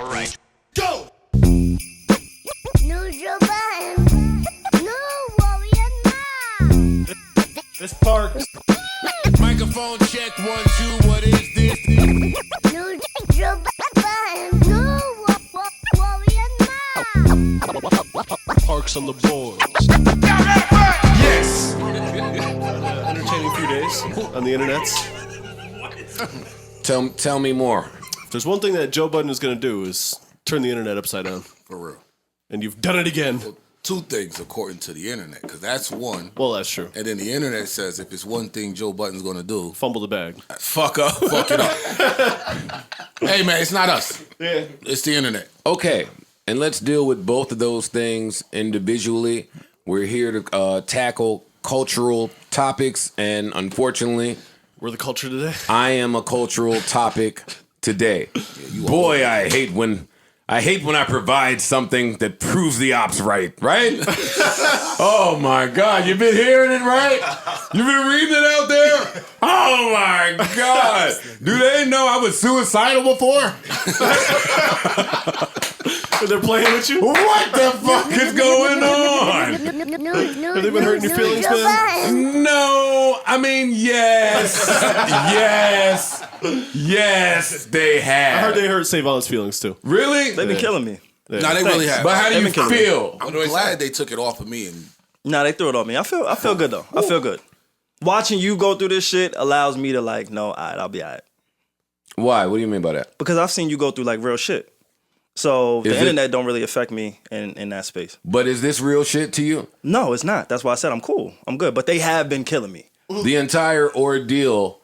All right. Go! New Joe Budden. New Warrior now. This Parks. Microphone check 1, 2. What is this? New Joe Budden. New Warrior now. Parks on the boards. Yes. Entertaining few days on the internets. Tell me more. If there's one thing that Joe Budden is going to do is turn the internet upside down. For real. And you've done it again. Well, two things according to the internet, because that's one. Well, that's true. And then the internet says if it's one thing Joe Budden's going to do, Fumble the bag. fuck it up. Hey, man, it's not us. Yeah. It's the internet. Okay, and let's deal with both of those things individually. We're here to tackle cultural topics, and unfortunately, We're the culture today. I am a cultural topic today. Boy, I hate when I provide something that proves the ops right? Oh my God, you've been hearing it, right? You've been reading it out there? Oh my God. Do they know I was suicidal before? They're playing with you? What the fuck is going on? Have they been hurting your feelings, man? No, I mean, yes, they have. I heard they hurt Savon's feelings, too. Really? They've been killing me. No, they really have. But how do you They've been killing me. feel? I'm glad they took it off of me. And Nah, they threw it on me. I feel good though. I feel good. Watching you go through this shit allows me to like, no, alright, I'll be alright. Why? What do you mean by that? Because I've seen you go through like real shit. So Is the it- internet don't really affect me in that space. But is this real shit to you? No, it's not. That's why I said I'm cool. I'm good. But they have been killing me. The entire ordeal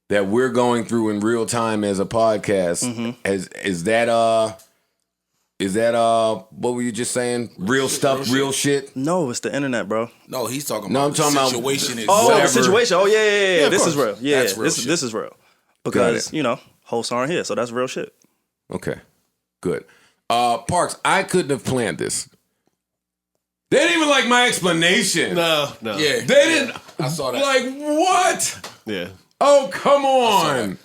that we're going through in real time as a podcast, is that what were you just saying? Real stuff, real shit? No, it's the internet, bro. no, he's talking No, about I'm talking the about- situation is Oh, Whatever. the situation. Oh yeah. of This course. is real. Yeah, That's real shit. this is real. Got Because, it. you know, hosts aren't here, so that's real shit. Okay, good. Parks, I couldn't have planned this. They didn't even like my explanation. No. Yeah. They didn't. I saw that. Like, what? Yeah. Oh, come on.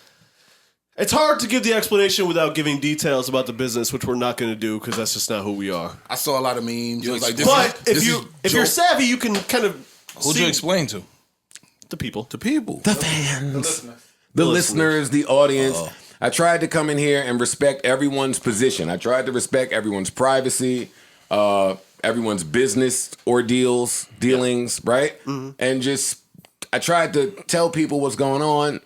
It's hard to give the explanation without giving details about the business, which we're not going to do because that's just not who we are. I saw a lot of memes. It was like, this But is- if you're savvy, you can kind of Who'd see you explain to? the people. the people. The fans. The listeners, the audience. I tried to come in here and respect everyone's position. I tried to respect everyone's privacy, everyone's business ordeals, dealings, right? And I tried to tell people what's going on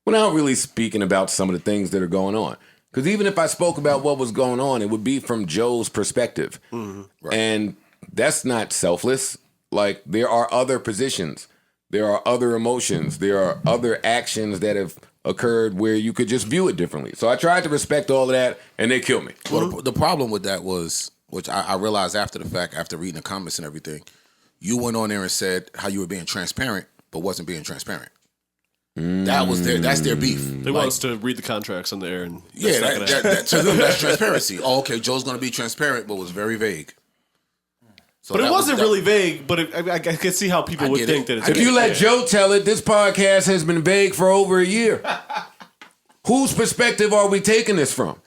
without really speaking about some of the things that are going on. Because even if I spoke about what was going on, it would be from Joe's perspective. Right. And that's not selfless. Like, there are other positions. There are other emotions. There are other actions that have occurred where you could just view it differently. So I tried to respect all of that, and they killed me. Well, the problem with that was, which I realized after the fact, after reading the comments and everything, you went on there and said how you were being transparent, but wasn't being transparent. That's their beef. They want us to read the contracts on the air. And Yeah, not gonna happen. that to them, that's transparency. Oh, okay, Joe's going to be transparent, but was very vague. So But it that wasn't that- really vague, but I could see how people I would get think it. that it's I If get you it. let Joe tell it, this podcast has been vague for over a year. Whose perspective are we taking this from?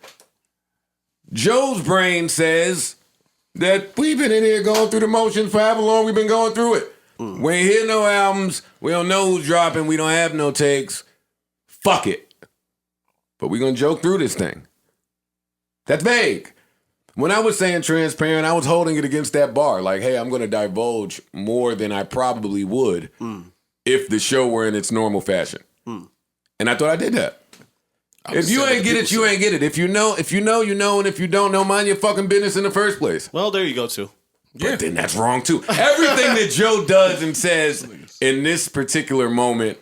Joe's brain says that we've been in here going through the motions for however long we've been going through it. We ain't hear no albums. We don't know who's dropping. We don't have no takes. Fuck it. But we're going to joke through this thing. That's vague. When I was saying transparent, I was holding it against that bar. Like, hey, I'm going to divulge more than I probably would if the show were in its normal fashion. And I thought I did that. If you ain't get it, you ain't get it. If you know, you know. And if you don't know, mind your fucking business in the first place. Well, there you go, too. But then that's wrong, too. Everything that Joe does and says in this particular moment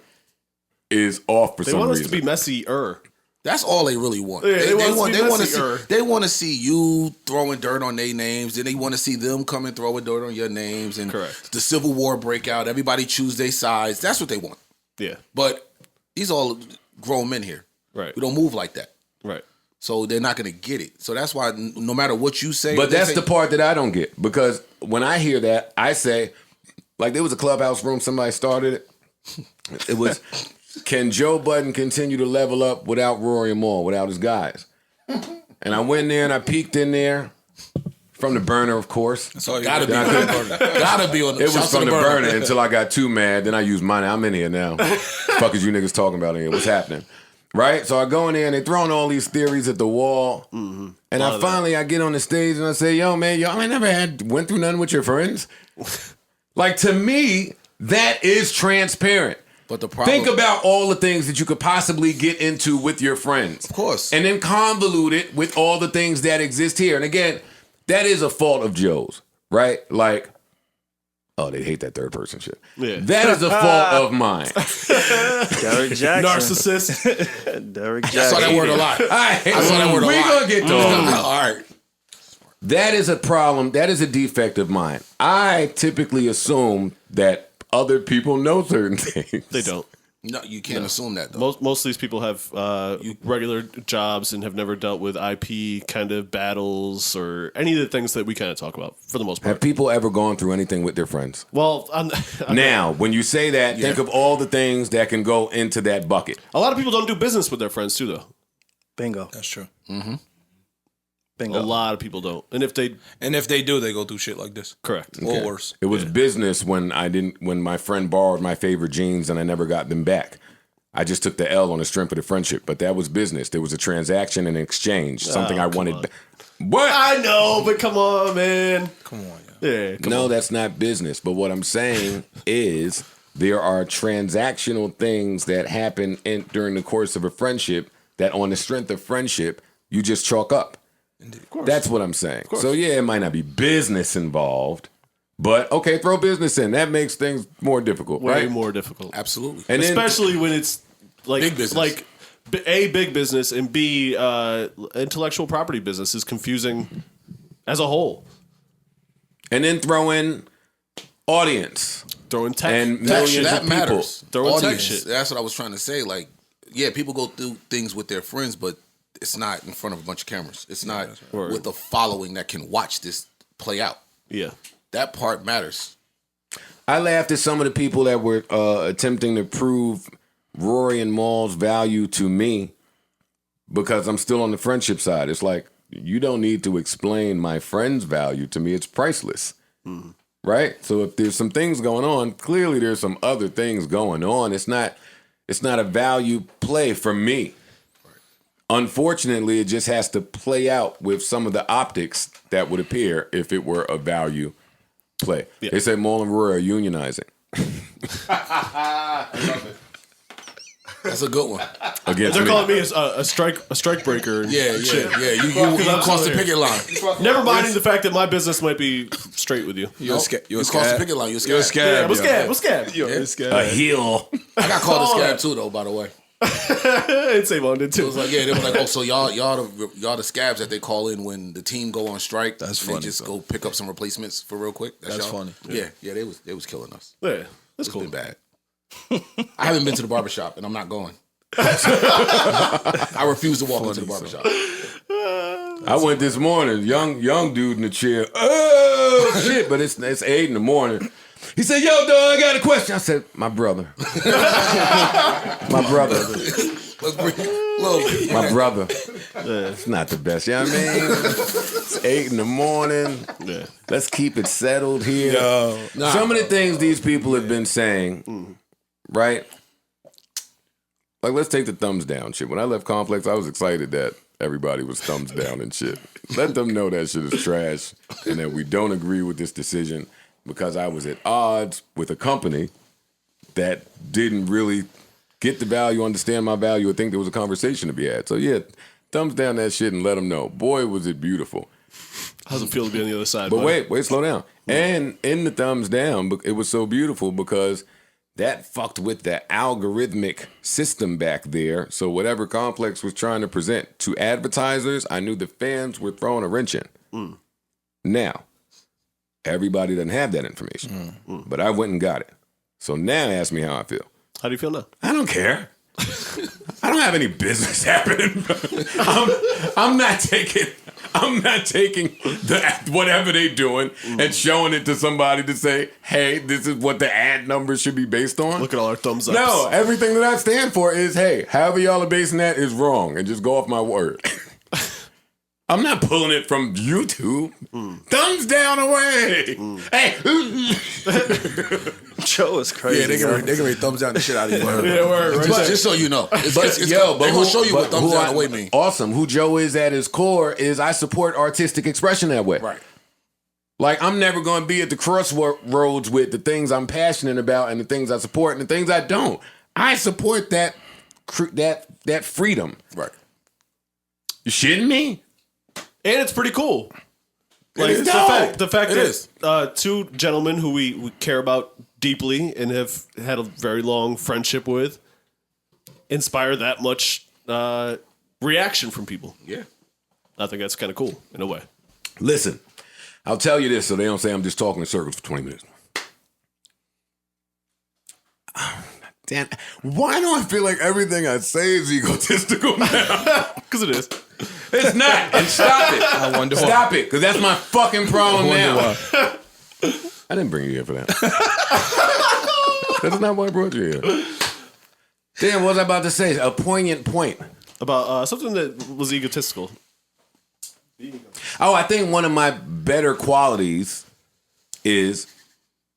is off for They some want us reason. to be messy-er. That's all they really want. Yeah, they want to be messier. They want to see you throwing dirt on their names. Then they want to see them come and throwing dirt on your names. And Correct. the Civil War break out. Everybody choose their sides. That's what they want. Yeah, But these all grown men here. right. We don't move like that. Right. So they're not going to get it. So that's why no matter what you say. But they that's say- the part that I don't get. Because when I hear that, I say, like there was a clubhouse room, somebody started it. It was, can Joe Budden continue to level up without Rory Moore, without his guys? And I went in there and I peeked in there from the burner, of course. That's all you Gotta be got. on the burner. Gotta be on the It was shouts to from the burner until I got too mad. Then I used mine. I'm in here now. Fuck is you niggas talking about in here? What's happening? Right? So I go in there and they throwing all these theories at the wall. And I get on the stage and I say, yo, man, y'all ain't never went through nothing with your friends? Like, to me, that is transparent. But the problem, Think about all the things that you could possibly get into with your friends. Of course. And then convolute it with all the things that exist here. And again, that is a fault of Joe's, right? Like, oh, they hate that third person shit. Yeah. That is a fault of mine. Derek Jackson. Narcissist. Derek I saw Jackson. that word a lot. I saw that word a lot. We're going to get to all of it. All right. That is a problem. That is a defect of mine. I typically assume that other people know certain things. They don't. No, you can't assume that, though. Most of these people have regular jobs and have never dealt with IP kind of battles or any of the things that we kind of talk about for the most part. Have people ever gone through anything with their friends? Well, Now, when you say that, think of all the things that can go into that bucket. a lot of people don't do business with their friends too, though. Bingo. That's true. Bingo. A lot of people don't, and if they And if they do, they go through shit like this. correct, Or worse. It was business when my friend borrowed my favorite jeans and I never got them back. I just took the L on the strength of the friendship, but that was business. There was a transaction and exchange, something I wanted. What? I know, but come on, man. Come on, Yeah, come No, on. that's not business. But what I'm saying is there are transactional things that happen during the course of a friendship that on the strength of friendship, you just chalk up. That's what I'm saying. So yeah, it might not be business involved, but okay, throw business in. That makes things more difficult, Way right? more difficult, Absolutely. And then, especially when it's like Big business. like A, big business, and B, intellectual property business is confusing as a whole. and then throw in audience Throwing tech and That, millions that of people. matters. Throwing tech Audience, shit. that's what I was trying to say. Like, yeah, people go through things with their friends, but it's not in front of a bunch of cameras. It's not right. with a following that can watch this play out. Yeah, That part matters. I laughed at some of the people that were attempting to prove Rory and Maul's value to me because I'm still on the friendship side. It's like, you don't need to explain my friend's value to me. It's priceless. Right? So if there's some things going on, clearly there's some other things going on. It's not a value play for me. Unfortunately, it just has to play out with some of the optics that would appear if it were a value play. Yeah. They said Maul and Rory are unionizing That's a good one. against they're me. calling me a strike breaker. And Yeah, shit. yeah. You Because I'm crossed the still picket line. Never minding the fact that my business might be straight with you. You're a scab. You crossed the picket line. You're You're a scab. Yeah, scab. what's scab? You're a scab. A heel. I got called a All scab that. too, though. By the way, And Savon did it too. was like, yeah, they were like, oh, so y'all the scabs that they call in when the team go on strike. That's and funny, They just bro. go pick up some replacements for real quick. That's y'all? funny. Yeah, they was killing us. Yeah, that's It's cool. been bad. I haven't been to the barbershop, and I'm not going. I refuse to walk into the barbershop. I went this morning, young dude in the chair. Oh shit! But it's 8 in the morning. He said, "Yo, dog, I got a question." I said, "My brother, my brother, Let's bring look. my brother." It's not the best, you know what I mean? It's 8 in the morning. Yeah. Let's keep it settled here. Some of the things these people have been saying, right? Like, let's take the thumbs down shit. When I left Complex, I was excited that everybody was thumbs down and shit. Let them know that shit is trash and that we don't agree with this decision because I was at odds with a company that didn't really get the value, understand my value, or think there was a conversation to be had. So, yeah, thumbs down that shit and let them know. Boy, was it beautiful. How's it feel to be on the other side? But buddy? wait, slow down. And in the thumbs down, it was so beautiful because that fucked with the algorithmic system back there. So whatever Complex was trying to present to advertisers, I knew the fans were throwing a wrench in. Now, everybody doesn't have that information, but I went and got it. So now ask me how I feel. How do you feel now? I don't care. I don't have any business happening. I'm not taking the whatever they doing and showing it to somebody to say, hey, this is what the ad numbers should be based on. Look at all our thumbs up. No, everything that I stand for is, hey, however y'all are basing that is wrong, and just go off my word. I'm not pulling it from YouTube. Thumbs down away. Hey. Joe is crazy. Yeah, they can really thumbs down the shit out of you. Yeah, word, right. Just so you know. They're going to show you what thumbs down away mean. Awesome. Who Joe is at his core is I support artistic expression that way. Right. Like, I'm never going to be at the crossroads with the things I'm passionate about and the things I support and the things I don't. I support that freedom. Right. You shitting me? And it's pretty cool. Like is the dope. fact It that is. two gentlemen who we care about deeply and have had a very long friendship with inspire that much reaction from people. Yeah. I think that's kind of cool in a way. Listen, I'll tell you this so they don't say I'm just talking in circles for 20 minutes. Damn, why do I feel like everything I say is egotistical now? Because it is. It's not. And stop it. I wonder why. Stop it, because that's my fucking problem now. why. I didn't bring you here for that. That's not why I brought you here. Damn, what was I about to say? A poignant point. About something that was egotistical. Oh, I think one of my better qualities is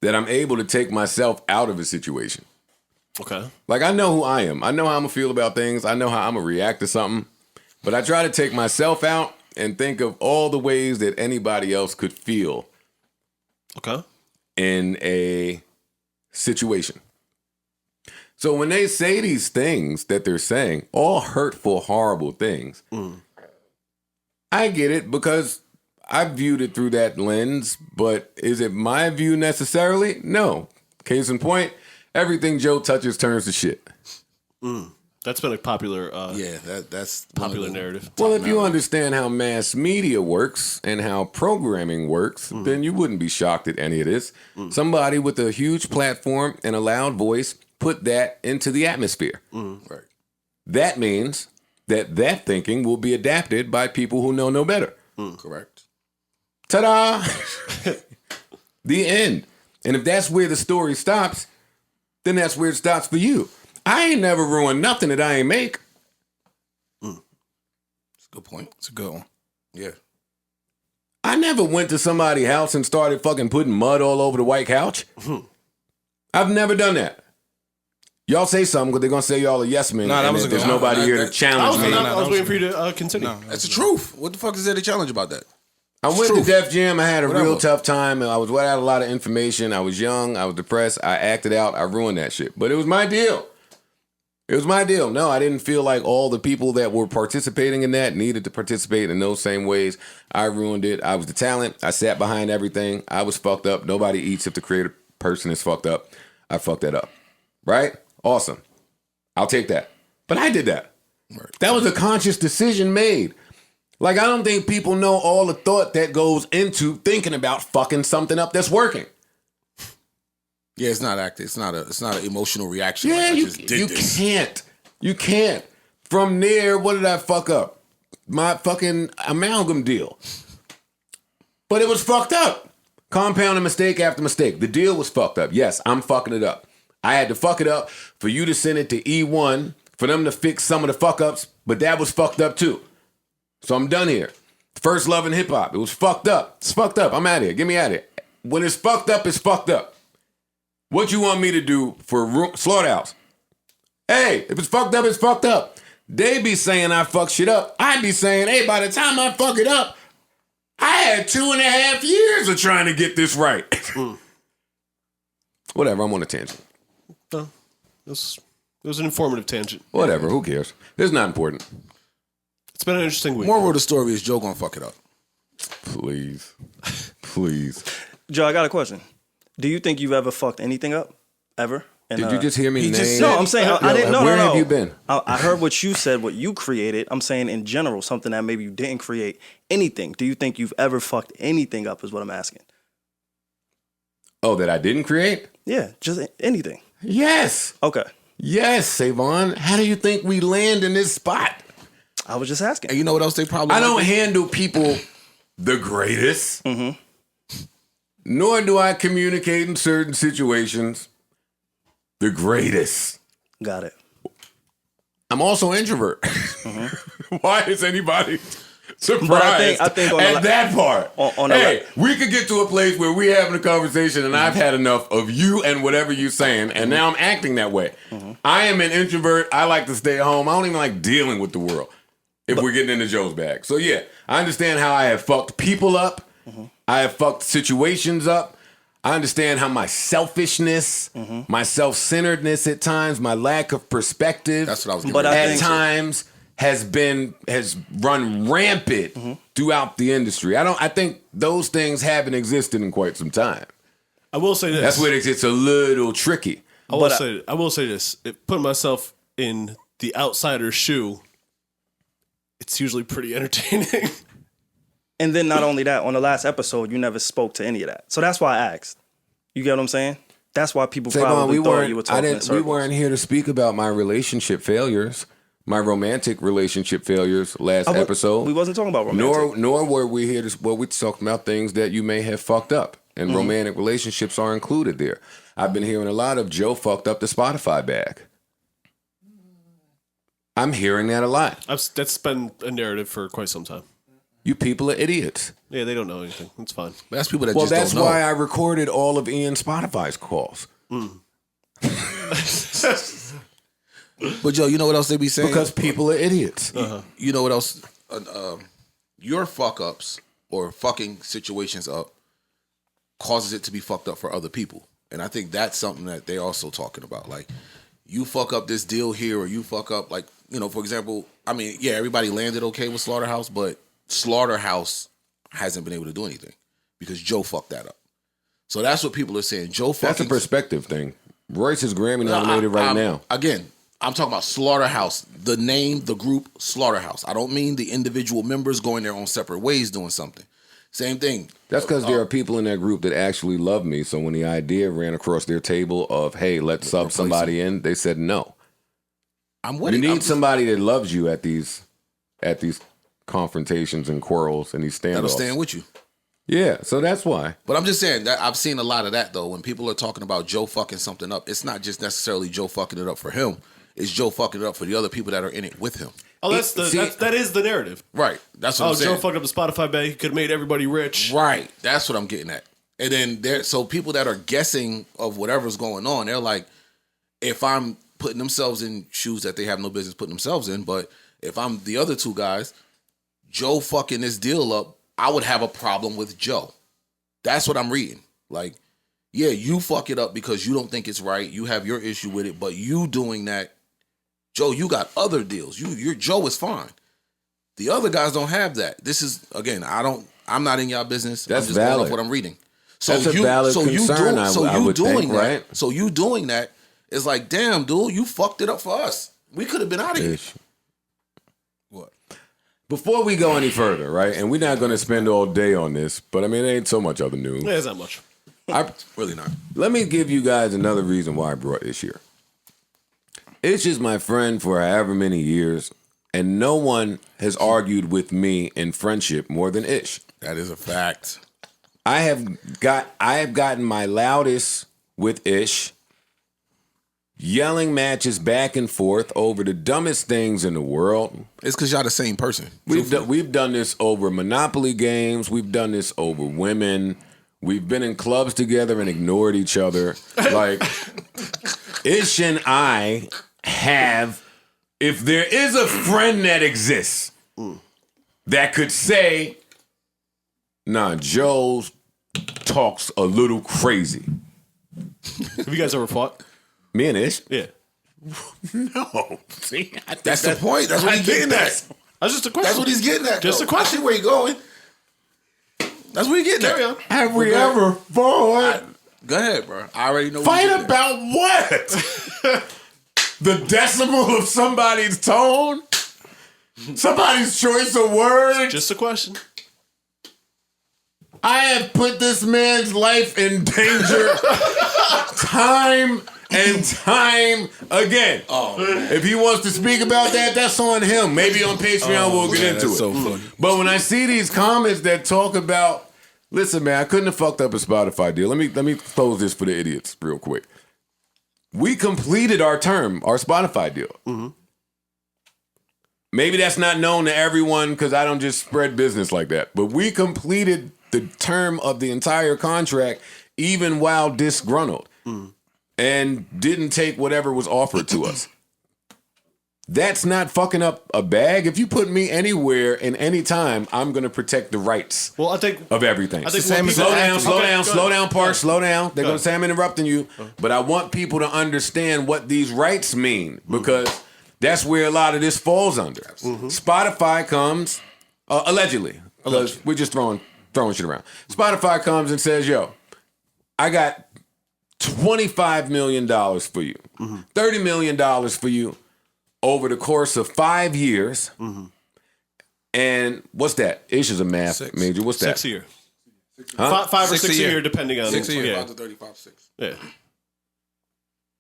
that I'm able to take myself out of a situation. Okay. Like, I know who I am. I know how I'm going to feel about things. I know how I'm going to react to something. But I try to take myself out and think of all the ways that anybody else could feel Okay. in a situation. So when they say these things that they're saying, all hurtful, horrible things, I get it because I viewed it through that lens, but is it my view necessarily? No. Case in point, everything Joe touches turns to shit. That's been a popular That's popular narrative. Well, if you understand how mass media works and how programming works, then you wouldn't be shocked at any of this. Somebody with a huge platform and a loud voice put that into the atmosphere. Right. That means that thinking will be adapted by people who know no better. Correct. Ta-da! The end. And if that's where the story stops, then that's where it stops for you. I ain't never ruined nothing that I ain't make. That's a good point. It's a good one. Yeah. I never went to somebody's house and started fucking putting mud all over the white couch. I've never done that. Y'all say something because they're going to say y'all are yes men. Nah, that and was a there's good one. nobody here to I challenge me. I was waiting for you to continue. That's the truth. What the fuck is there to challenge about that? I went truth. to Def Jam. I had a Whatever. real tough time. I was without a lot of information. I was young. I was depressed. I acted out. I ruined that shit. But it was my deal. It was my deal. No, I didn't feel like all the people that were participating in that needed to participate in those same ways. I ruined it. I was the talent. I sat behind everything. I was fucked up. Nobody eats if the creative person is fucked up. I fucked that up. Right? Awesome. I'll take that. But I did that. Right. That was a conscious decision made. Like, I don't think people know all the thought that goes into thinking about fucking something up that's working. Yeah, it's not active. It's not an emotional reaction. Yeah, like, I you just did this. can't. You can't. From there, what did I fuck up? My fucking amalgam deal. But it was fucked up. Compounding mistake after mistake. The deal was fucked up. Yes, I'm fucking it up. I had to fuck it up for you to send it to E1 for them to fix some of the fuck ups, but that was fucked up too. So I'm done here. First love in hip hop. It was fucked up. It's fucked up. I'm out of here. Get me out of here. When it's fucked up, it's fucked up. What you want me to do for Slaughterhouse? Hey, if it's fucked up, it's fucked up. They be saying I fuck shit up. I be saying, hey, by the time I fuck it up, I had 2.5 years of trying to get this right. Whatever, I'm on a tangent. Well, it was an informative tangent. Whatever, who cares? It's not important. It's been an interesting week. Moral of the story is Joe gonna fuck it up. Please. Please. Joe, I got a question. Do you think you've ever fucked anything up? Ever? And, Did you just hear me name? No, I'm saying I didn't. No, Where no, no. have you been? I heard what you said, what you created. I'm saying in general, something that maybe you didn't create. Anything. Do you think you've ever fucked anything up? Is what I'm asking. Oh, that I didn't create? Yeah, just anything. Yes. Okay. Yes, Savon. How do you think we land in this spot? I was just asking. And you know what else they probably I don't like? handle people the greatest. Nor do I communicate in certain situations the greatest. Got it. I'm also an introvert. Why is anybody surprised But I think on at the that part. on the Hey, we could get to a place where we having a conversation and I've had enough of you and whatever you're saying, and now I'm acting that way. I am an introvert. I like to stay at home. I don't even like dealing with the world if we're getting into Joe's bag. So yeah, I understand how I have fucked people up. I have fucked situations up. I understand how my selfishness, my self-centeredness at times, my lack of perspective That's what I was getting But ready I to think- say. at times has run rampant throughout the industry. I think those things haven't existed in quite some time. I will say this. That's where it gets a little tricky. I will say this. Putting myself in the outsider's shoe, it's usually pretty entertaining. And then not only that, on the last episode, you never spoke to any of that. So that's why I asked. You get what I'm saying? That's why people probably thought you were talking in circles. We weren't here to speak about my relationship failures, my romantic relationship failures last episode. We wasn't talking about romantic. Nor were we here to. Well, we talked about things that you may have fucked up, and romantic relationships are included there. I've been hearing a lot of Joe fucked up the Spotify bag. I'm hearing that a lot. That's been a narrative for quite some time. You people are idiots. Yeah, they don't know anything. It's fine. But that's people that Well, just that's don't know. why I recorded all of Ian's Spotify's calls. But Joe, you know what else they be saying? Because people are idiots. You know what else? Your fuck ups or fucking situations up causes it to be fucked up for other people. And I think that's something that they're also talking about. Like, you fuck up this deal here, or you fuck up, like, you know, for example, I mean, yeah, everybody landed okay with Slaughterhouse, but Slaughterhouse hasn't been able to do anything because Joe fucked that up. So that's what people are saying. Joe fucking... That's a perspective thing. Royce is Grammy nominated right now. Again, I'm talking about Slaughterhouse. The name, the group, Slaughterhouse. I don't mean the individual members going their own separate ways doing something. Same thing. That's because there are people in that group that actually love me. So when the idea ran across their table of, hey, let's sub somebody in, they said no. I'm You with it. need somebody that loves you at these confrontations and quarrels and these That'll standoffs. stand with you. Yeah, so that's why. But I'm just saying that I've seen a lot of that, though. When people are talking about Joe fucking something up, it's not just necessarily Joe fucking it up for him. It's Joe fucking it up for the other people that are in it with him. Oh, that is the narrative. Right. That's what I'm saying. Joe fucked up the Spotify bag. He could have made everybody rich. Right. That's what I'm getting at. And then so people that are guessing of whatever's going on, they're like, if I'm putting themselves in shoes that they have no business putting themselves in, but if I'm the other two guys, Joe fucking this deal up, I would have a problem with Joe. That's what I'm reading. Like, yeah, you fuck it up because you don't think it's right. You have your issue with it, but you doing that, Joe, you got other deals. Your Joe is fine. The other guys don't have that. This is, again, I'm not in y'all business. That's I'm just going valid. off what I'm reading. So That's a valid concern, I would doing think, that, right? So you doing that is like, damn, dude, you fucked it up for us. We could have been out of here. Ish. What? Before we go any further, right, and we're not going to spend all day on this, but I mean, it ain't so much other news. Yeah, it's not much. Really not. Let me give you guys another reason why I brought Ish here. Ish is my friend for however many years, and no one has argued with me in friendship more than Ish. That is a fact. I have gotten my loudest with Ish, yelling matches back and forth over the dumbest things in the world. It's because y'all the same person. We've done this over Monopoly games. We've done this over women. We've been in clubs together and ignored each other. Like, Ish and I have, if there is a friend that exists that could say, nah, Joe talks a little crazy. Have you guys ever fought? Me and Ish? Yeah. No. See, That's the point. That's what he's getting at. That's just a question. That's what he's getting at. Just though. a question. I see where you're going. That's what you're getting Carry at. on. Have we ever fought? Go ahead, bro. I already know. Fight what about what? The decimal of somebody's tone? Somebody's choice of words? Just a question. I have put this man's life in danger time and time again. Oh, If he wants to speak about that, that's on him. Maybe on Patreon we'll get into it. so funny. But when I see these comments that talk about, listen, man, I couldn't have fucked up a Spotify deal. Let me close this for the idiots real quick. We completed our term, our Spotify deal. maybe that's not known to everyone because I don't just spread business like that. But we completed the term of the entire contract even while disgruntled and didn't take whatever was offered to us. That's not fucking up a bag. If you put me anywhere in any time, I'm going to protect the rights of everything. I think slow down, Park, slow down. They're going to say I'm interrupting you. But I want people to understand what these rights mean because that's where a lot of this falls under. Spotify comes, allegedly. We're just throwing shit around. Spotify comes and says, yo, I got $25 million for you, $30 million for you over the course of 5 years. And what's that? Ish is a math major. What's that? 6 a year. Huh? 5 or 6 a year, depending on 6 a year. Yeah. About to 35, 6. Yeah.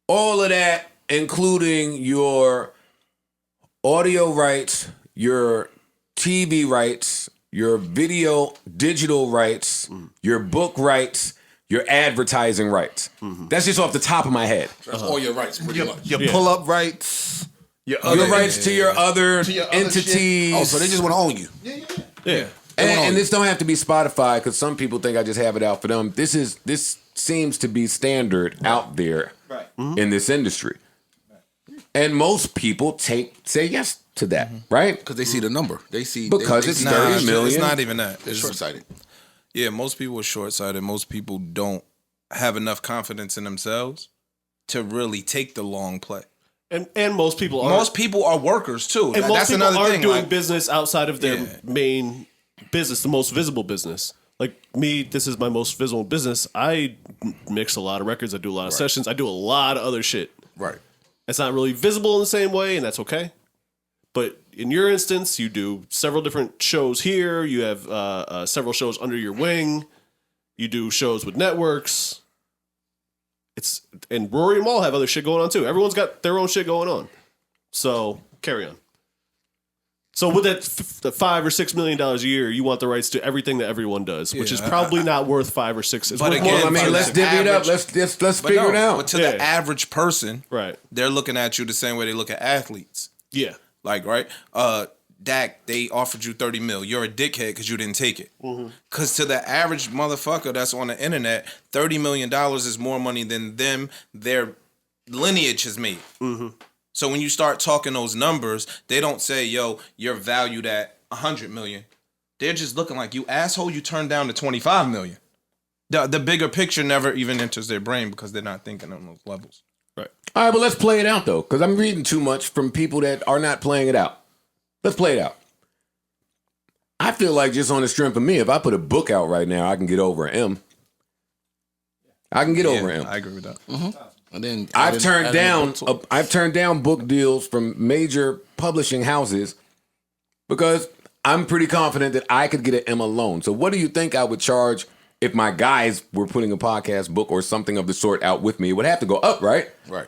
All of that, including your audio rights, your TV rights, your video digital rights, your book rights, your advertising rights. That's just off the top of my head. That's all your rights, pretty much. Your pull-up rights. Your rights to your other entities. Shit. Oh, so they just want to own you. Yeah. And this don't have to be Spotify because some people think I just have it out for them. This seems to be standard out there in this industry. And most people say yes to that, right? Because they see the number. They see because it's 30 million. It's not even that. It's short-sighted. Yeah, most people are short-sighted. Most people don't have enough confidence in themselves to really take the long play. And most people are. Most people are workers too. And most that's people another aren't thing. doing business outside of their main business, the most visible business. Like me, this is my most visible business. I mix a lot of records. I do a lot of sessions. I do a lot of other shit. Right. It's not really visible in the same way, and that's okay. But in your instance, you do several different shows here. You have several shows under your wing. You do shows with networks. And Rory and Maul have other shit going on too. Everyone's got their own shit going on. So carry on. So with that the $5 or $6 million a year, you want the rights to everything that everyone does, which is probably not worth 5 or 6. It's But worth again, more than I mean, 5 or let's 6. divvy it up. Let's figure it out. But to the average person, Right. they're looking at you the same way they look at athletes. Yeah. Like, right? Dak, they offered you 30 mil. You're a dickhead because you didn't take it. Because to the average motherfucker that's on the internet, $30 million is more money than their lineage has made. So when you start talking those numbers, they don't say, yo, you're valued at 100 million. They're just looking like, you asshole, you turned down to 25 million. The bigger picture never even enters their brain because they're not thinking on those levels. Right. All right, but let's play it out, though, because I'm reading too much from people that are not playing it out. Let's play it out. I feel like just on the strength of me, if I put a book out right now, I can get over an M. I can get over an M. I agree with that. And then I've turned down book deals from major publishing houses because I'm pretty confident that I could get an M alone. So what do you think I would charge if my guys were putting a podcast book or something of the sort out with me? It would have to go up, right? Right.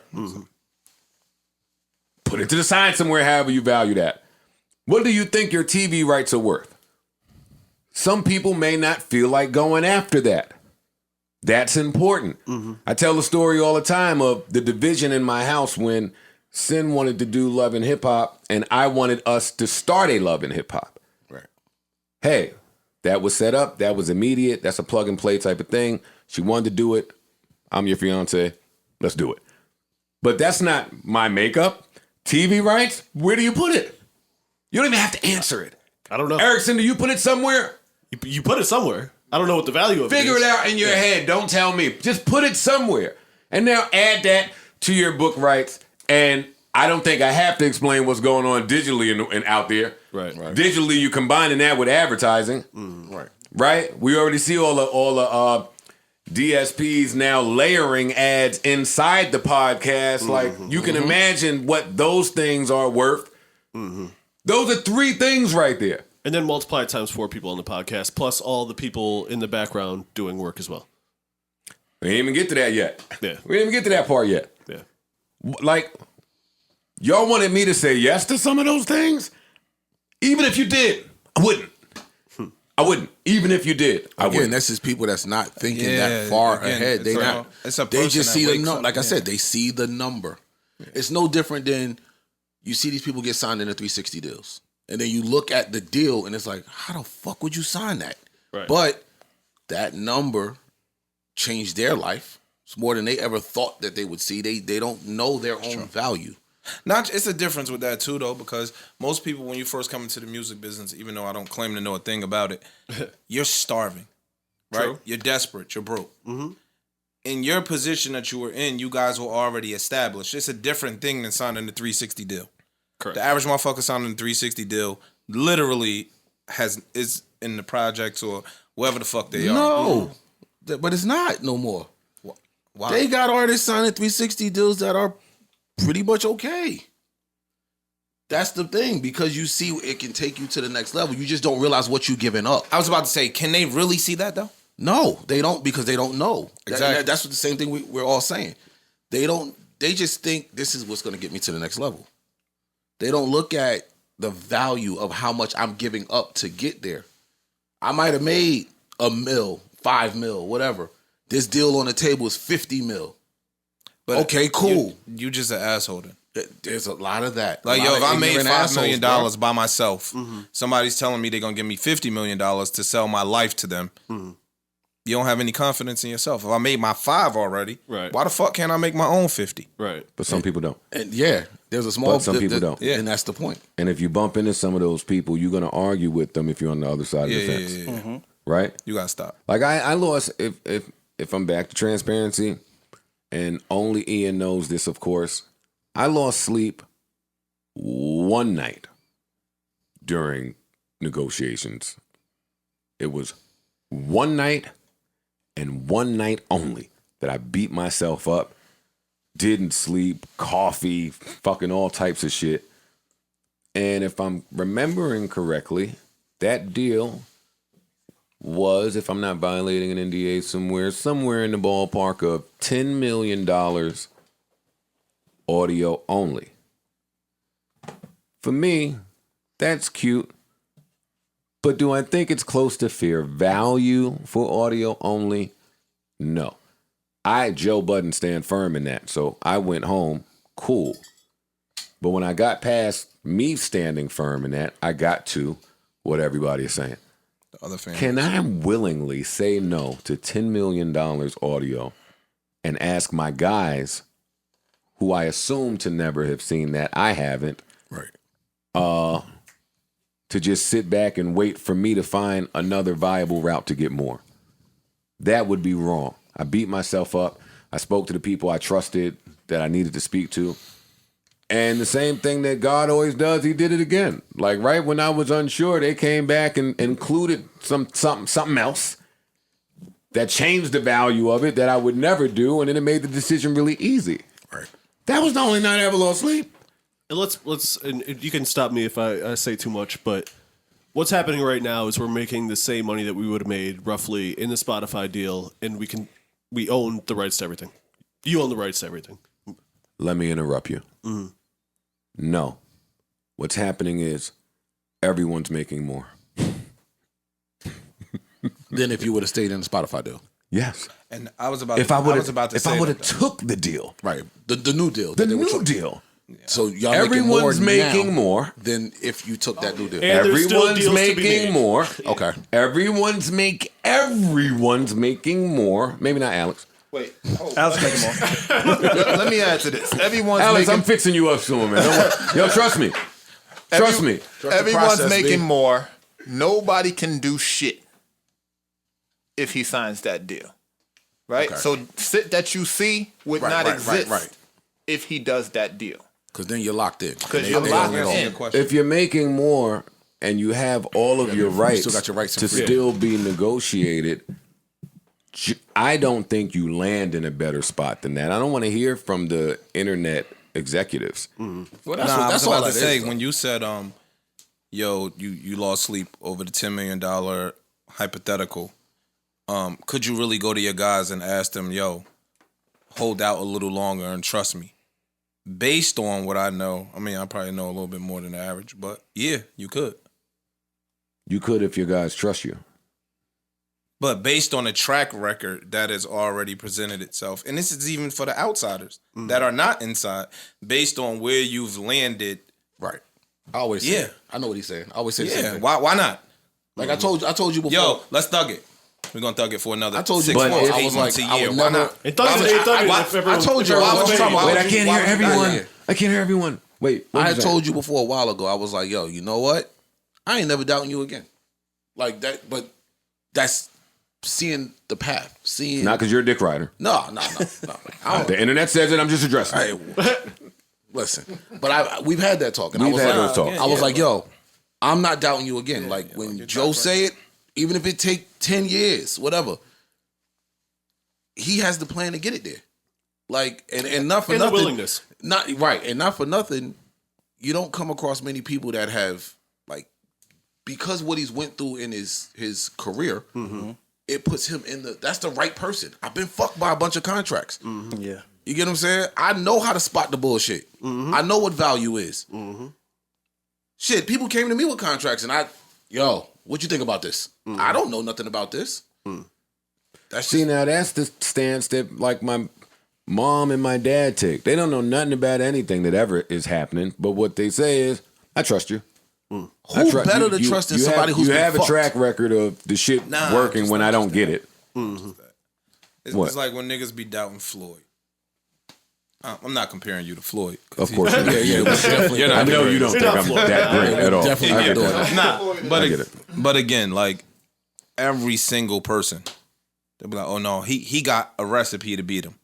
Put it to the side somewhere, however you value that. What do you think your TV rights are worth? Some people may not feel like going after that. That's important. I tell the story all the time of the division in my house when Sin wanted to do Love and Hip Hop and I wanted us to start a Love and Hip Hop. Right. Hey, that was set up. That was immediate. That's a plug and play type of thing. She wanted to do it. I'm your fiance. Let's do it. But that's not my makeup. TV rights, where do you put it? You don't even have to answer it. I don't know. Erickson, do you put it somewhere? You put it somewhere. I don't know what the value of Figure it is. it out in your head. Don't tell me. Just put it somewhere. And now add that to your book rights. And I don't think I have to explain what's going on digitally and out there. Right. Digitally, you combining that with advertising. Right? We already see all the DSPs now layering ads inside the podcast. Like, you can imagine what those things are worth. Those are 3 things right there. And then multiply it times 4 people on the podcast, plus all the people in the background doing work as well. We didn't even get to that yet. Yeah. We didn't even get to that part yet. Yeah. Like, y'all wanted me to say yes to some of those things? Even if you did, I wouldn't. I wouldn't. Even if you did, I wouldn't. That's just people that's not thinking that far ahead. They just see the number. Like I said, they see the number. It's no different than you see these people get signed into 360 deals. And then you look at the deal and it's like, how the fuck would you sign that? Right. But that number changed their life. It's more than they ever thought that they would see. They don't know their own value. It's a difference with that too, though, because most people, when you first come into the music business, even though I don't claim to know a thing about it, you're starving, right? True. You're desperate. You're broke. Mm-hmm. In your position that you were in, you guys were already established. It's a different thing than signing the 360 deal. Correct. The average motherfucker signing the 360 deal literally is in the projects or wherever the fuck they are. No, but it's not no more. Why? They got artists signing 360 deals that are pretty much okay. That's the thing, because you see it can take you to the next level. You just don't realize what you're giving up. I was about to say, can they really see that though? No, they don't, because they don't know. Exactly. That's what the same thing we're all saying. They don't. They just think this is what's going to get me to the next level. They don't look at the value of how much I'm giving up to get there. I might have made $1 million, $5 million, whatever. This deal on the table is $50 million. But okay, cool. You just an asshole then. There's a lot of that. Like, yo, if I made $5 million by myself, somebody's telling me they're going to give me $50 million to sell my life to them. Mm-hmm. You don't have any confidence in yourself. If I made my 5 already, right, why the fuck can't I make my own 50? Right. But some people don't. And yeah, there's a small... But some people don't. Yeah. And that's the point. And if you bump into some of those people, you're going to argue with them if you're on the other side of the fence. Yeah. Mm-hmm. Right? You got to stop. Like, I lost... If I'm back to transparency, and only Ian knows this, of course, I lost sleep one night during negotiations. It was one night and one night only that I beat myself up, didn't sleep, coffee, fucking all types of shit. And if I'm remembering correctly, that deal was, if I'm not violating an NDA somewhere in the ballpark of $10 million audio only. For me, that's cute. But do I think it's close to fair value for audio only? No. Joe Budden, stand firm in that. So I went home, cool. But when I got past me standing firm in that, I got to what everybody is saying. The other fans. Can I willingly say no to $10 million audio and ask my guys, who I assume to never have seen that, I haven't, right? To just sit back and wait for me to find another viable route to get more? That would be wrong. I beat myself up. I spoke to the people I trusted that I needed to speak to. And the same thing that God always does, he did it again. Like right when I was unsure, they came back and included something else that changed the value of it that I would never do, and then it made the decision really easy. Right. That was the only night I ever lost sleep. And let's and you can stop me if I say too much, but what's happening right now is we're making the same money that we would have made roughly in the Spotify deal, and we own the rights to everything. You own the rights to everything. Let me interrupt you. Mm. No. What's happening is everyone's making more. Than if you would have stayed in the Spotify deal. Yes. And I was about to say if I would have took the deal. Right. The new deal. The new deal. Yeah. So y'all everyone's making more than if you took that new deal. Everyone's making more. Okay. Everyone's making more. Maybe not Alex. Wait. Alex making more. Let me add to this. Alex, I'm fixing you up soon, man. Yo, trust me. Trust me. Everyone's making more. Nobody can do shit if he signs that deal. Right? Okay. So sit that you see would not exist if he does that deal. Because then you're locked in. Because you're locked in. If you're making more and you have all of your rights, still got your rights to still be negotiated, I don't think you land in a better spot than that. I don't want to hear from the internet executives. Mm-hmm. Well, that's all I say. When you said, yo, you lost sleep over the $10 million hypothetical, could you really go to your guys and ask them, yo, hold out a little longer and trust me? Based on what I know, I mean, I probably know a little bit more than the average, but yeah, you could. You could if your guys trust you. But based on a track record that has already presented itself, and this is even for the outsiders that are not inside, based on where you've landed Right. I always say it. I know what he's saying. I always say the same thing. Why not? Like I told you before. Yo, let's thug it. We're gonna thug it for another. I told you 6 before. months, I 8 was months, like, a year. I would Why never. not? I told you. Wait, I can't hear everyone. Yeah. I can't hear everyone. Wait, I had told you before a while ago. I was like, yo, you know what? I ain't never doubting you again. Like that, but that's seeing the path. Seeing Not because you're a dick rider. No. The internet says it. I'm just addressing it. Listen, but we've had that talk, and We've I was had like, those talks. I was like, yo, I'm not doubting you again. Like when Joe say it, even if it take 10 years, whatever, he has the plan to get it there. Like and not for And nothing, the willingness. not right, and not for nothing. You don't come across many people that have like because what he's went through in his career. It puts him in that's the right person. I've been fucked by a bunch of contracts. Yeah. You get what I'm saying? I know how to spot the bullshit. I know what value is. Shit, people came to me with contracts and what you think about this? I don't know nothing about this. Now that's the stance that like my mom and my dad take. They don't know nothing about anything that ever is happening, but what they say is, I trust you. Who better to trust than somebody who's you been have fucked? a track record of the shit working when I don't get it. It's What? like when niggas be doubting Floyd. I'm not comparing you to Floyd. Of course, you're You're I know you don't think I'm that great at all. Definitely I get not that. doing Nah, I get it. but again, like every single person, they'll be like, "Oh no, he got a recipe to beat him."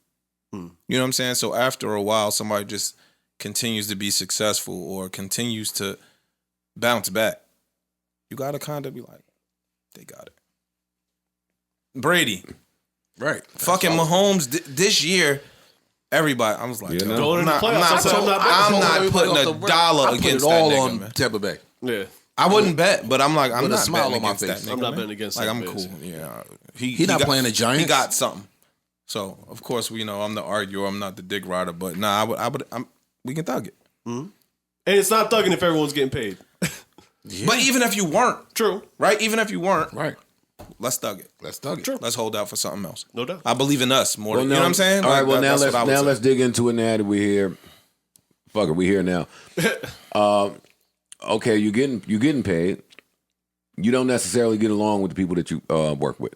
You know what I'm saying? So after a while, somebody just continues to be successful or continues to bounce back. You gotta kind of be like, they got it. Brady, Right. fucking Mahomes this year. Everybody, I was like, You know? Going in the playoffs, I'm not putting a dollar I against put it all that nigga, on man. Tampa Bay. Yeah. I wouldn't bet, but I'm like, I'm With a not smile betting on my against that face. nigga. I'm not man. betting against Like that, I'm basically. cool. Yeah, He not playing the Giants. He got something. So of course, I'm the arguer. I'm not the dick rider, but nah, we can thug it. And it's not thugging if everyone's getting paid. But even if you weren't, True. right? Even if you weren't, Right. let's thug it. Let's thug it. Let's hold out for something else. No doubt. I believe in us more. Well, You know what I'm saying? All right. Like, Well, that's what I would say. let's dig into it now that we're here. Fuck it, we here now. Okay, you getting paid. You don't necessarily get along with the people that you work with.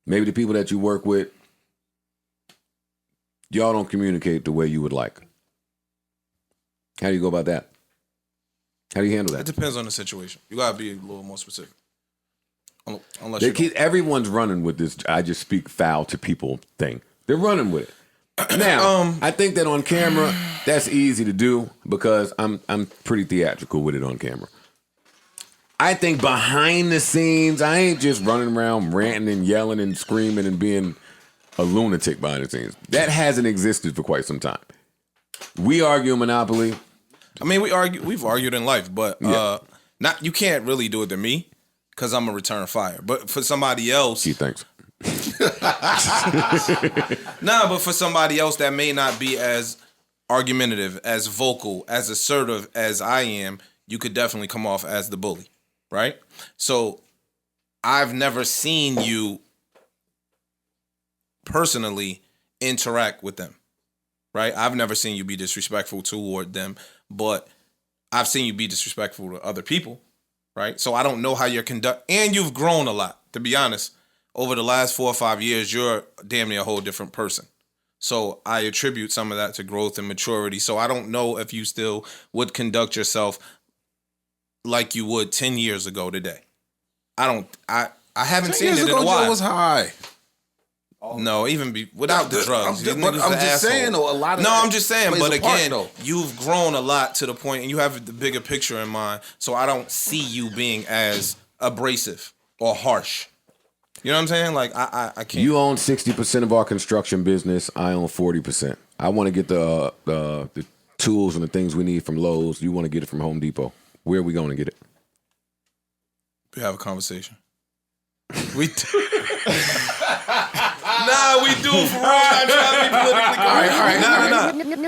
Maybe the people that you work with, y'all don't communicate the way you would like. How do you go about that? How do you handle It that? depends on the situation. You gotta be a little more specific. Unless you Everyone's running with this I just speak foul to people thing. They're running with it. Now, I think that on camera, that's easy to do because I'm pretty theatrical with it on camera. I think behind the scenes, I ain't just running around ranting and yelling and screaming and being a lunatic behind the scenes. That hasn't existed for quite some time. We argue Monopoly. I mean, we've argued in life, but not you can't really do it to me because I'm a return fire. But for somebody else, Gee, thanks. but for somebody else that may not be as argumentative, as vocal, as assertive as I am, you could definitely come off as the bully, right? So I've never seen you personally interact with them, right? I've never seen you be disrespectful toward them, but I've seen you be disrespectful to other people, right? So I don't know how you're and you've grown a lot, to be honest. Over the last 4 or 5 years, you're damn near a whole different person. So I attribute some of that to growth and maturity. So I don't know if you still would conduct yourself like you would 10 years ago today. I haven't seen it in a while. Joe was high. No, even without the drugs. I'm just saying, though, a lot of No, that I'm just saying, plays but a part, again, though. you've grown a lot to the point, and you have the bigger picture in mind. So I don't see you being as abrasive or harsh. You know what I'm saying? Like I can't. You own 60% of our construction business. I own 40%. I want to get the tools and the things we need from Lowe's. You want to get it from Home Depot. Where are we going to get it? We have a conversation. We do. Nah, we do for real. I'm trying to be politically correct.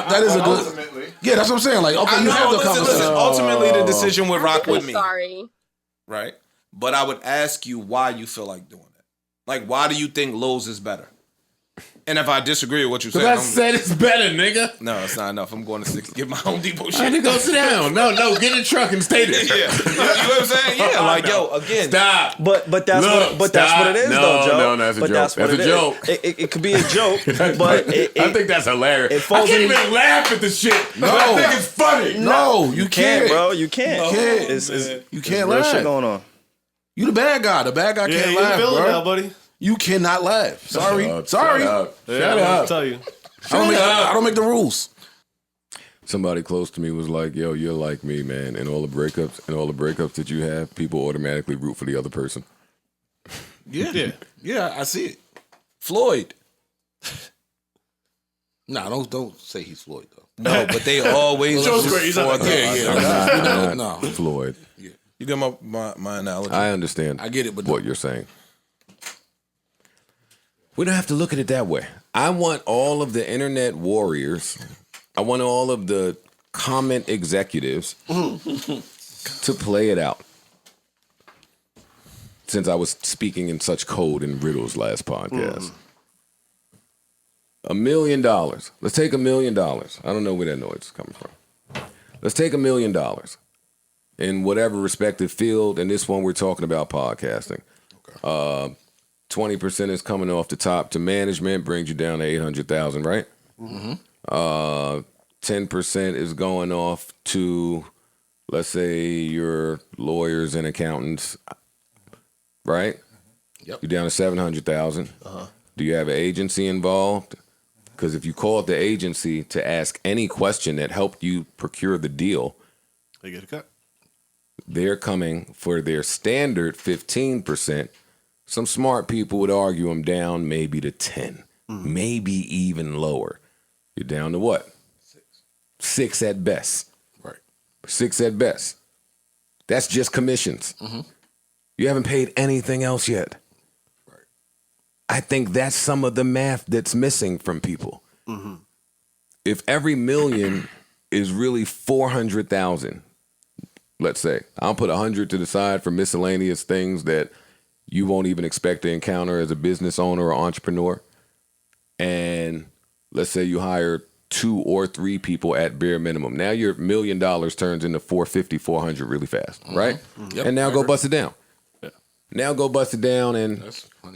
That is a good. Yeah, that's what I'm saying. Like, okay, you have the conversation. Ultimately, the decision would rock with me. Sorry. Right? But I would ask you why you feel like doing it. Like, why do you think Lowe's is better? And if I disagree with what you said, I said it's better, nigga. No, it's not enough. I'm going to 6. Get my Home Depot shit. I need to go sit down. No, get in the truck and stay there. Yeah, you know what I'm saying? Yeah, like yo, again. Stop. But that's that's what it is, though, Joe. No, that's a but joke. That's what That's a joke. It could be a joke, but I think that's hilarious. It falls I can't in- even laugh at the shit. No. I think it's funny. No, you can't, bro. You can't. You can't. It's You can't real laugh. shit going on. You the bad guy. The bad guy Yeah, can't you're the laugh, villain bro. now, buddy. You cannot laugh. Sorry. Sorry. Shut up. Shut up. I'll tell you. I don't make the rules. Somebody close to me was like, yo, you're like me, man. And all the breakups that you have, people automatically root for the other person. Yeah, I see it. Floyd. Nah, don't say he's Floyd though. No, but they always. Joe's great. He's not Yeah. No. No. Floyd. You get my analogy. I understand. I get it, but what you're saying. We don't have to look at it that way. I want all of the internet warriors. I want all of the comment executives to play it out. Since I was speaking in such code and riddles last podcast. $1 million. Let's take $1 million. I don't know where that noise is coming from. Let's take $1 million in whatever respective field. And this one we're talking about podcasting. Okay. 20% is coming off the top to management, brings you down to 800,000, right? Mm-hmm. 10% is going off to, let's say, your lawyers and accountants, right? Yep. You're down to 700,000. Do you have an agency involved? Because if you call the agency to ask any question that helped you procure the deal, They get a cut. They're coming for their standard 15%. Some smart people would argue them down maybe to 10, maybe even lower. You're down to what? 6 at best. Right. 6 at best. That's just commissions. You haven't paid anything else yet. Right. I think that's some of the math that's missing from people. If every million is really 400,000, let's say, I'll put 100 to the side for miscellaneous things that you won't even expect to encounter as a business owner or entrepreneur. And let's say you hire 2 or 3 people at bare minimum. Now your $1 million turns into 450, 400 really fast, right? Yep. And now go bust it down. Yeah. Now go bust it down and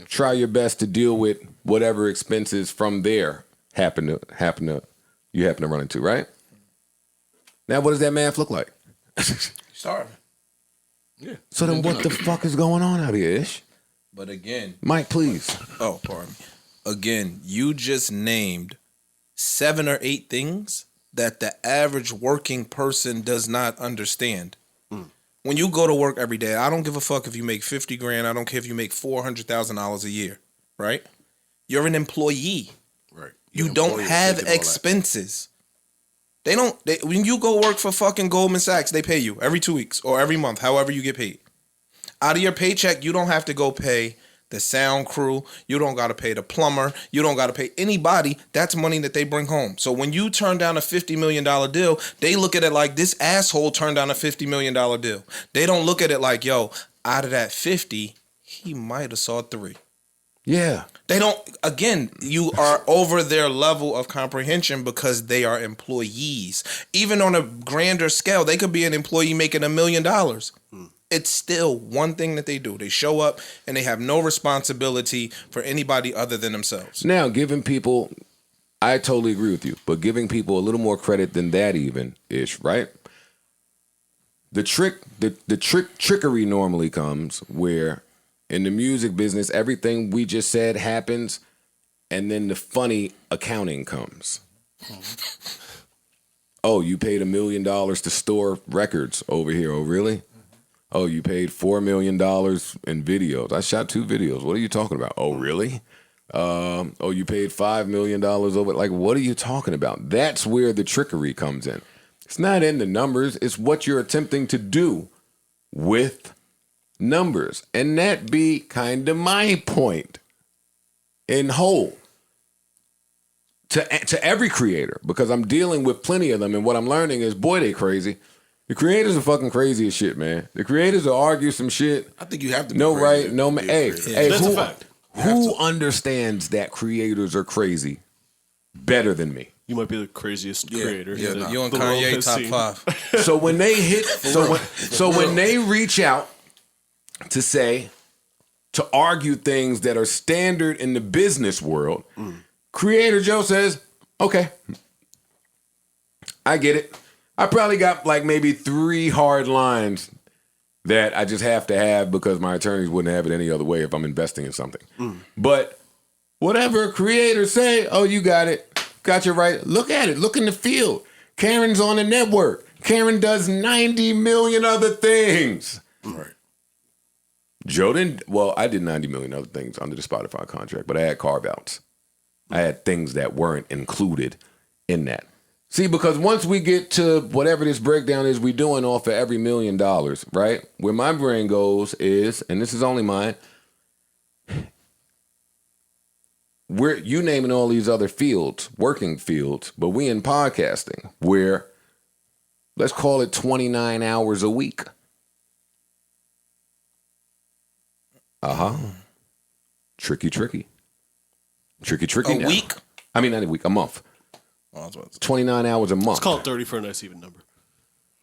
try your best to deal with whatever expenses from there you happen to run into, right? Now what does that math look like? Starving. Yeah. So then what the fuck is going on out here, Ish? But again, Mike, please. oh, pardon me. Again, you just named 7 or 8 things that the average working person does not understand. When you go to work every day, I don't give a fuck if you make 50 grand. I don't care if you make $400,000 a year, right? You're an employee. Right. You don't have expenses. When you go work for fucking Goldman Sachs, they pay you every 2 weeks or every month, however you get paid. Out of your paycheck, you don't have to go pay the sound crew. You don't got to pay the plumber. You don't got to pay anybody. That's money that they bring home. So when you turn down a $50 million deal, they look at it like this asshole turned down a $50 million deal. They don't look at it like, yo, out of that 50, he might have saw 3. Yeah. They don't, again, you are over their level of comprehension because they are employees. Even on a grander scale, they could be an employee making $1 million. It's still one thing that they do. They show up and they have no responsibility for anybody other than themselves. Now, giving people, I totally agree with you, but giving people a little more credit than that even, Ish, right? The trickery normally comes where in the music business, everything we just said happens, and then the funny accounting comes. Oh, you paid $1 million to store records over here. Oh, really? Oh, you paid $4 million in videos. I shot 2 videos. What are you talking about? Oh, really? Oh, you paid $5 million over. Like, what are you talking about? That's where the trickery comes in. It's not in the numbers. It's what you're attempting to do with numbers. And that be kind of my point in whole to every creator, because I'm dealing with plenty of them. And what I'm learning is, boy, they crazy. The creators are fucking crazy as shit, man. The creators will argue some shit. I think you have to be no crazy right, no to man. be a Hey, creator. hey, That's a fact. Who understands that creators are crazy better than me? You might be the craziest creator. Yeah, you and Kanye top 5. So when they hit, when they reach out to argue things that are standard in the business world, Creator Joe says, okay, I get it. I probably got like maybe 3 hard lines that I just have to have because my attorneys wouldn't have it any other way if I'm investing in something. But whatever creators say, oh, you got it. Got you right. Look at it. Look in the field. Karen's on the network. Karen does 90 million other things. Right. Joe didn't. Well, I did 90 million other things under the Spotify contract, but I had carve-outs. I had things that weren't included in that. See, because once we get to whatever this breakdown is we doing off of every $1 million, right? Where my brain goes is, and this is only mine, you naming all these other fields, working fields, but we in podcasting where, let's call it 29 hours a week. Tricky. Tricky A week? I mean, not a week, a month. 29 hours a month. Let's call it 30 for a nice even number.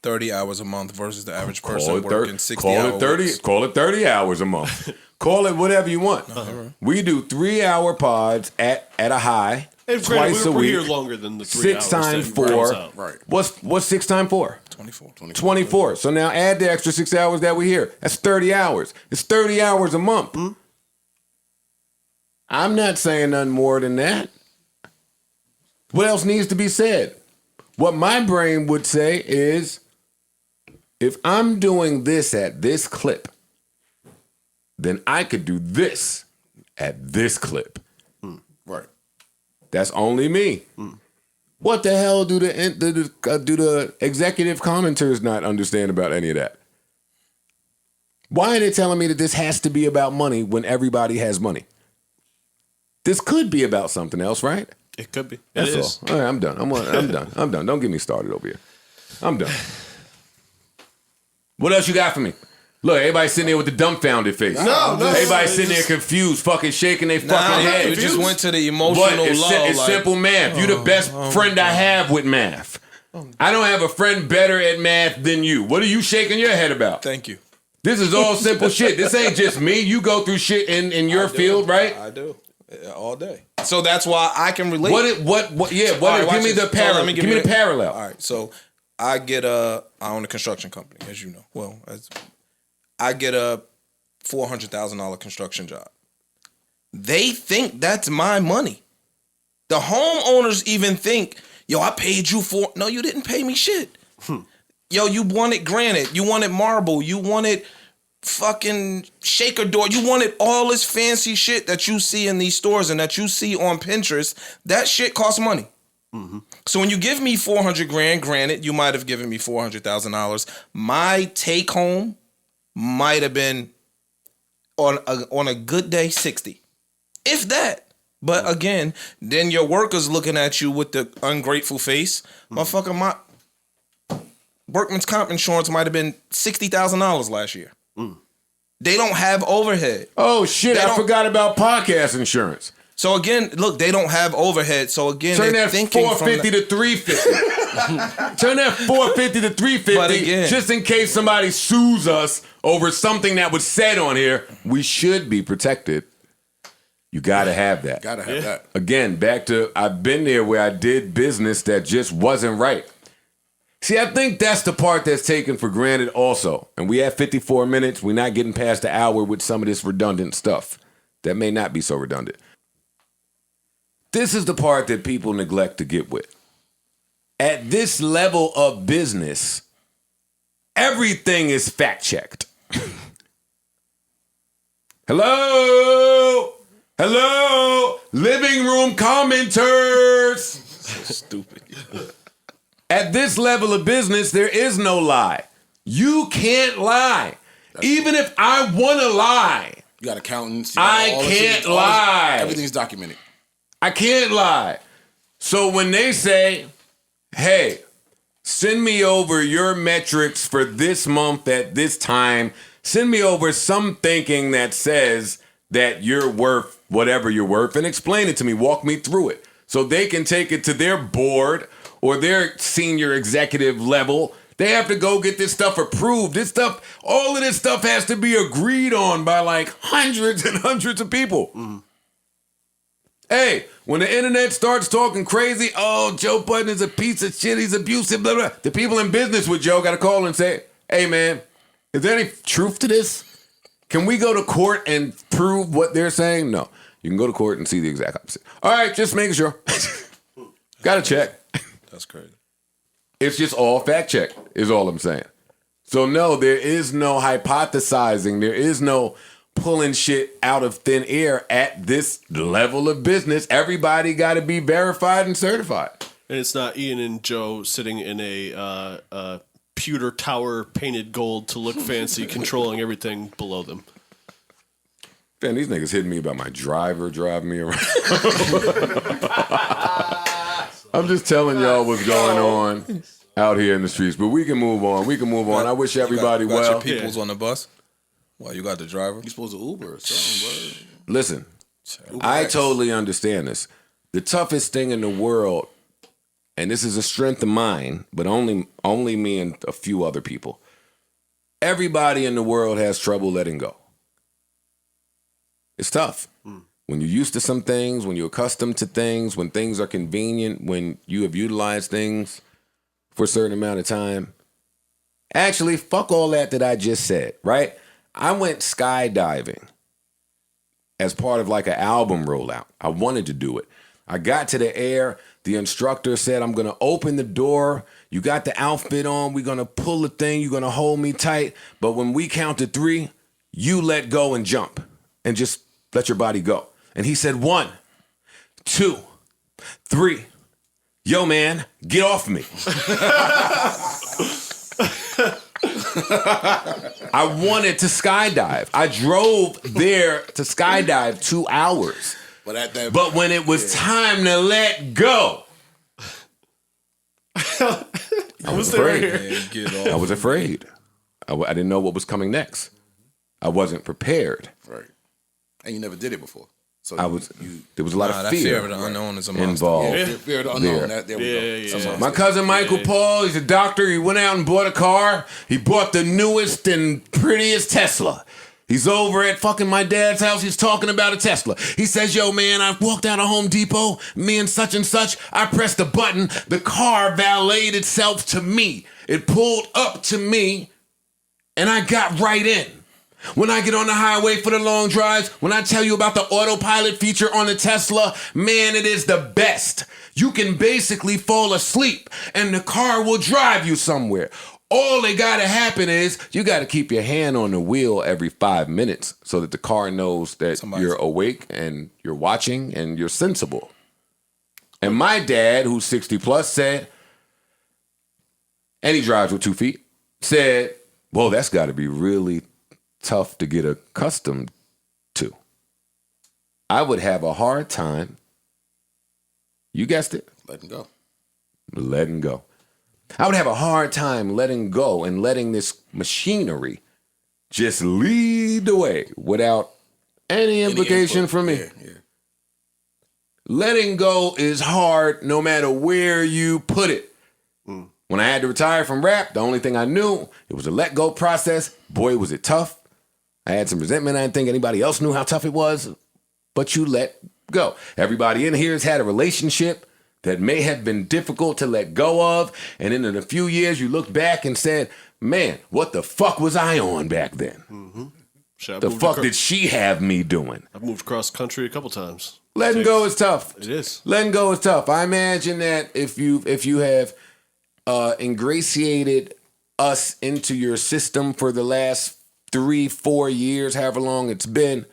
30 hours a month versus the average person working 60 hours. Call it 30 hours a month. Call it whatever you want. We do 3-hour pods at a high twice a week. We're here longer than the 3 hours. 6 times 4. Right. What's 6 times 4? 24. So now add the extra 6 hours that we here. That's 30 hours. It's 30 hours a month. I'm not saying nothing more than that. What else needs to be said? What my brain would say is, if I'm doing this at this clip, then I could do this at this clip. Right. That's only me. What the hell do the executive commenters not understand about any of that? Why are they telling me that this has to be about money when everybody has money? This could be about something else, right? It could be. That's all. All right, I'm done. I'm done. Don't get me started over here. I'm done. What else you got for me? Look, everybody sitting there with the dumbfounded face. No. Everybody sitting there confused, fucking shaking their fucking head. You just went to the emotional It's simple math. You're the best friend I have with math. I don't have a friend better at math than you. What are you shaking your head about? Thank you. This is all simple shit. This ain't just me. You go through shit in your field, right? I do. All day. So that's why I can relate. Give me the parallel. Give me the parallel. All right. So I own a construction company, as you know. Well, I get a $400,000 construction job. They think that's my money. The homeowners even think, yo, I paid you for. No, you didn't pay me shit. Yo, you wanted granite. You wanted marble. You wanted fucking shaker door. You wanted all this fancy shit that you see in these stores and that you see on Pinterest. That shit costs money. So when you give me $400,000, granted, you might have given me $400,000. My take home might have been on a good day 60, if that. But again, then your workers looking at you with the ungrateful face. Motherfucker, my workman's comp insurance might have been $60,000 last year. They don't have overhead. Oh shit! I forgot about podcast insurance. So again, look, they don't have overhead. So again, turn that 450 to 350. Turn that 450 to 350. But again, just in case somebody sues us over something that was said on here, we should be protected. You gotta have that. Gotta have that. Again, back to I've been there where I did business that just wasn't right. See, I think that's the part that's taken for granted also. And we have 54 minutes. We're not getting past the hour with some of this redundant stuff. That may not be so redundant. This is the part that people neglect to get with. At this level of business, everything is fact-checked. Hello? Living room commenters. So stupid. At this level of business, there is no lie. You can't lie. Even if I want to lie. You got accountants. I can't lie. Everything's documented. I can't lie. So when they say, hey, send me over your metrics for this month at this time, send me over some thinking that says that you're worth whatever you're worth and explain it to me. Walk me through it so they can take it to their board or their senior executive level. They have to go get this stuff approved. All of this stuff has to be agreed on by like hundreds and hundreds of people. Hey, when the internet starts talking crazy, oh, Joe Budden is a piece of shit, he's abusive, blah, blah. The people in business with Joe got to call and say, hey, man, is there any truth to this? Can we go to court and prove what they're saying? No. You can go to court and see the exact opposite. All right, just making sure. Got to check. That's crazy. It's just all fact check is all I'm saying. So no, there is no hypothesizing. There is no pulling shit out of thin air at this level of business. Everybody got to be verified and certified. And it's not Ian and Joe sitting in a pewter tower painted gold to look fancy, controlling everything below them. Man, these niggas hitting me about my driver driving me around. I'm just telling y'all what's going on out here in the streets. But we can move on. I wish everybody you got well. Your people's on the bus? Well, you got the driver? You supposed to Uber or something, bro. Listen, I totally understand this. The toughest thing in the world, and this is a strength of mine, but only me and a few other people. Everybody in the world has trouble letting go. It's tough. When you're used to some things, when you're accustomed to things, when things are convenient, when you have utilized things for a certain amount of time. Actually, fuck all that I just said, right? I went skydiving as part of like an album rollout. I wanted to do it. I got to the air. The instructor said, I'm going to open the door. You got the outfit on. We're going to pull the thing. You're going to hold me tight. But when we count to 3, you let go and jump and just let your body go. And he said, 1, 2, 3. Yo, man, get off me. I wanted to skydive. I drove there to skydive 2 hours. But when it was time to let go, I was afraid. I was afraid. I didn't know what was coming next. I wasn't prepared. Right. And you never did it before. So there was a lot of fear of the unknown is a monster. Involved. Yeah, fear of the unknown. There we go. My cousin Michael Paul, he's a doctor. He went out and bought a car. He bought the newest and prettiest Tesla. He's over at fucking my dad's house. He's talking about a Tesla. He says, yo, man, I walked out of Home Depot, me and such, I pressed a button. The car valeted itself to me. It pulled up to me, and I got right in. When I get on the highway for the long drives, when I tell you about the autopilot feature on the Tesla, man, it is the best. You can basically fall asleep, and the car will drive you somewhere. All that gotta happen is you gotta keep your hand on the wheel every 5 minutes so that the car knows that you're awake and you're watching and you're sensible. And my dad, who's 60 plus, said, and he drives with 2 feet, said, well, that's gotta be really tough to get accustomed to. I would have a hard time, you guessed it, letting go. I would have a hard time letting go and letting this machinery just lead the way without any implication for me. Yeah. Letting go is hard no matter where you put it. When I had to retire from rap, the only thing I knew, it was a let go process. Boy, was it tough. I had some resentment. I didn't think anybody else knew how tough it was, but you let go. Everybody in here has had a relationship that may have been difficult to let go of, and then in a few years you look back and said, man, what the fuck was I on back then? Mm-hmm. The fuck did she have me doing? I've moved across the country a couple times. Letting go is tough. It is. Letting go is tough. I imagine that if you have ingratiated us into your system for the last 3-4 years, however long it's been,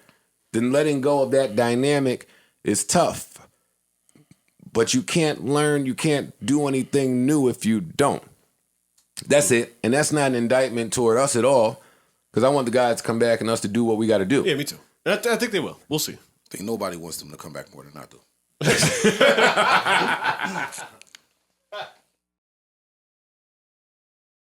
then letting go of that dynamic is tough. But you can't learn, you can't do anything new if you don't. That's it. And that's not an indictment toward us at all, because I want the guys to come back and us to do what we got to do. Yeah, me too. I think they will. We'll see. I think nobody wants them to come back more than I do.